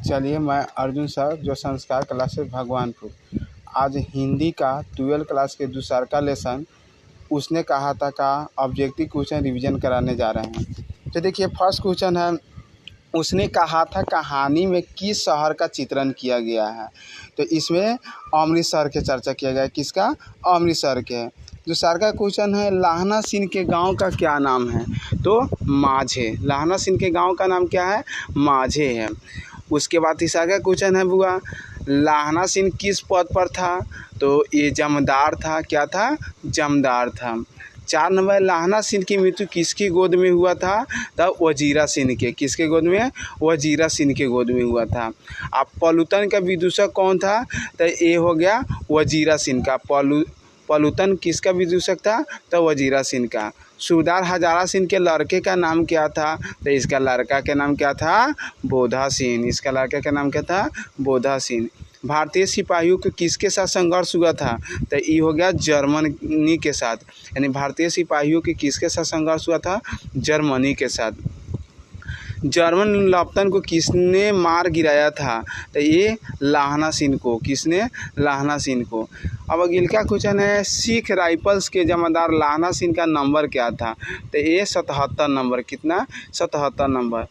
चलिए, मैं अर्जुन सर, जो संस्कार क्लासेस भगवानपुर। आज हिंदी का 12th क्लास के दूसरा का लेसन उसने कहा था का ऑब्जेक्टिव क्वेश्चन रिवीजन कराने जा रहे हैं। तो देखिए, फर्स्ट क्वेश्चन है, उसने कहा था कहानी में किस शहर का चित्रण किया गया है। तो इसमें अमृतसर के चर्चा किया गया है। किसका? अमृतसर के। दूसरा का क्वेश्चन है, लाहना सिंह के गांव का क्या नाम है। तो माझे। लाहना सिंह के गांव का नाम क्या है? माझे है। उसके बाद तीसरा का क्वेश्चन है बुआ, लाहना सिंह किस पद पर था। तो ये जमदार था। क्या था? जमदार था। 4 नंबर, लाहना सिंह की मृत्यु किसकी गोद में हुआ था। तब वजीरा सिंह के। किसके गोद में? वजीरा सिंह के गोद में हुआ था। अब पलूतन का विदूषक कौन था। तो ये हो गया वजीरा सिंह का। पलूतन किसका विदूषक था। तो वजीरा सिंह का। सूबेदार हजारा सिंह के लड़के का नाम क्या था। तो इसका लड़का का नाम क्या था? बोधा सिंह। इसका लड़का का नाम क्या था? बोधा सिंह। भारतीय सिपाहियों को किसके साथ संघर्ष हुआ था। तो ये हो गया जर्मनी के साथ। यानी भारतीय सिपाहियों के किसके साथ संघर्ष हुआ था? जर्मनी के साथ। जर्मन लफ्तन को किसने मार गिराया था। तो ये लाहना सिंह को। किसने? लाहना सिंह को। अब अगले का क्वेश्चन है, सिख राइफल्स के जमादार लाहना सिंह का नंबर क्या था। तो ये 77 नंबर। कितना? 77 नंबर।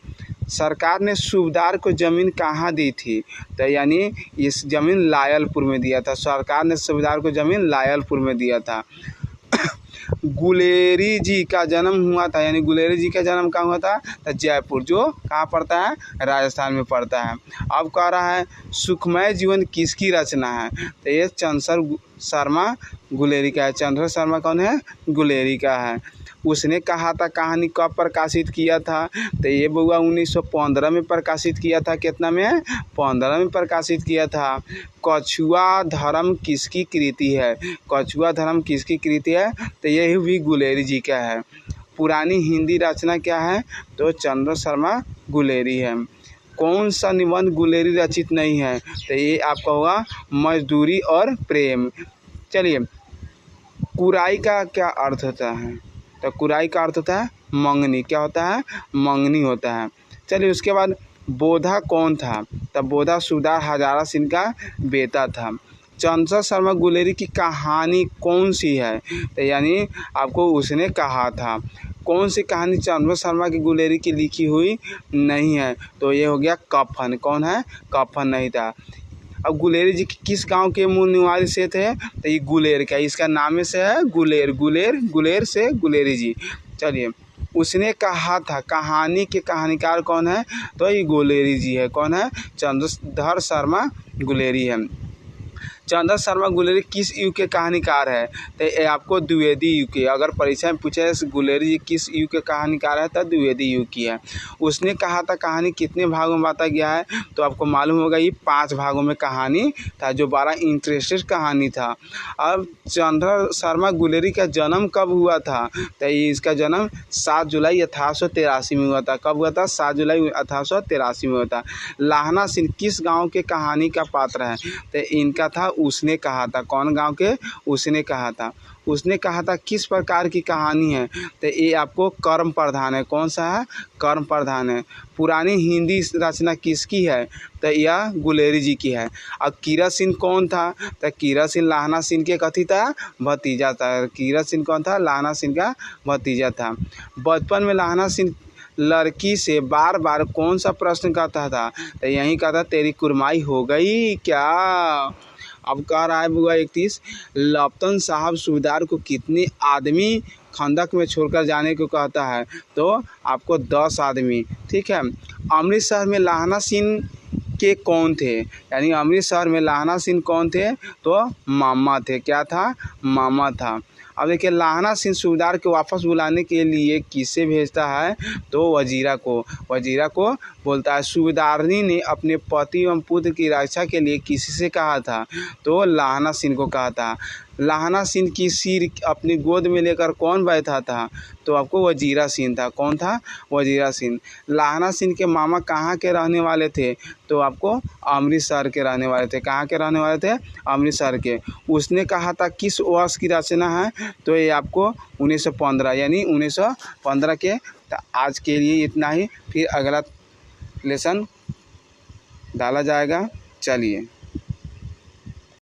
सरकार ने सूबेदार को ज़मीन कहाँ दी थी। तो यानी इस ज़मीन लायलपुर में दिया था। सरकार ने सूबेदार को ज़मीन लायलपुर में दिया था। गुलेरी जी का जन्म हुआ था। यानी गुलेरी जी का जन्म कहाँ हुआ था। तो जयपुर, जो कहाँ पड़ता है? राजस्थान में पड़ता है। अब कह रहा है, सुखमय जीवन किसकी रचना है। तो ये चंद्रशेखर शर्मा गुलेरी का है। चंद्रशेखर शर्मा कौन है? गुलेरी का है। उसने कहा था कहानी कब प्रकाशित किया था। तो ये बुआ 1915 में प्रकाशित किया था। कितना में? 15 में प्रकाशित किया था। कछुआ धर्म किसकी कृति है। कछुआ धर्म किसकी कृति है। तो यही भी गुलेरी जी का है। पुरानी हिंदी रचना क्या है। तो चंद्रशेखर शर्मा गुलेरी है। कौन सा निबंध गुलेरी रचित नहीं है। तो ये आपका होगा मजदूरी और प्रेम। चलिए, कुराई का क्या अर्थ होता है। तो कुराई का अर्थ होता है मंगनी। क्या होता है? मंगनी होता है। चलिए, उसके बाद बोधा कौन था। तब बोधा सूबेदार हजारा सिंह का बेटा था। चंद्रशेखर शर्मा गुलेरी की कहानी कौन सी है। तो यानी आपको उसने कहा था। कौन सी कहानी चंद्रशेखर शर्मा की गुलेरी की लिखी हुई नहीं है। तो ये हो गया कफन। कौन है? कफन नहीं था। अब गुलेरी जी किस गांव के मूल निवासी से थे। तो ये गुलेर का। इसका नाम से है गुलेर। गुलेर से गुलेरी जी। चलिए, उसने कहा था कहानी के कहानीकार कौन है। तो ये गुलेरी जी है। कौन है? चंद्रशेखर शर्मा गुलेरी है। चंद्रशेखर शर्मा गुलेरी किस युग के कहानीकार है। तो ये आपको द्विवेदी युग के। अगर परीक्षा में पूछे गुलेरी जी किस युग के कहानीकार है, तो द्विवेदी युग की है। उसने कहा था कहानी कितने भागों में बांटा गया है। तो आपको मालूम होगा ये 5 भागों में कहानी था, जो बड़ा इंटरेस्टेड कहानी था। अब चंद्रशेखर शर्मा गुलेरी का जन्म कब हुआ था। तो इसका जन्म 7 जुलाई 1883 में हुआ था। कब हुआ था? 7 जुलाई 1883 में हुआ था। लाहना सिंह किस गाँव के कहानी का पात्र है। तो इनका था उसने कहा था। कौन गांव के? उसने कहा था। उसने कहा था किस प्रकार की कहानी है। तो ये आपको कर्म प्रधान है। कौन सा है? कर्म प्रधान है। पुरानी हिंदी रचना किसकी है। तो यह गुलेरी जी की है। अब कीरत सिंह कौन था। तो कीरत सिंह लाहना सिंह के कथी था? भतीजा था। कीरत सिंह कौन था? लाहना सिंह का भतीजा था। बचपन में लाहना सिंह लड़की से बार बार कौन सा प्रश्न करता था। तो यही कहता, तेरी कुरमाई हो गई क्या। अब कह रहा है बुआ 31, लप्तन साहब सूबेदार को कितने आदमी खंदक में छोड़कर जाने को कहता है। तो आपको 10 आदमी। ठीक है। अमृतसर में लाहना सिंह के कौन थे। यानी अमृतसर में लाहना सिंह कौन थे। तो मामा थे। क्या था? मामा था। अब देखिए, लाहना सिंह सूबेदार को वापस बुलाने के लिए किसे भेजता है। तो वजीरा को। वजीरा को बोलता है। सूबेदारनी ने अपने पति एवं पुत्र की रक्षा के लिए किसी से कहा था। तो लाहना सिंह को कहा था। लाहना सिंह की सिर अपनी गोद में लेकर कौन बैठा था। तो आपको वजीरा सिंह था। कौन था? वजीरा सिंह। लाहना सिंह के मामा कहाँ के रहने वाले थे। तो आपको अमृतसर के रहने वाले थे। कहाँ के रहने वाले थे? अमृतसर के। उसने कहा था किस वर्ष की रचना है। तो ये आपको 1915, यानी 1915 के। तो आज के लिए इतना ही। फिर अगला लेसन डाला जाएगा। चलिए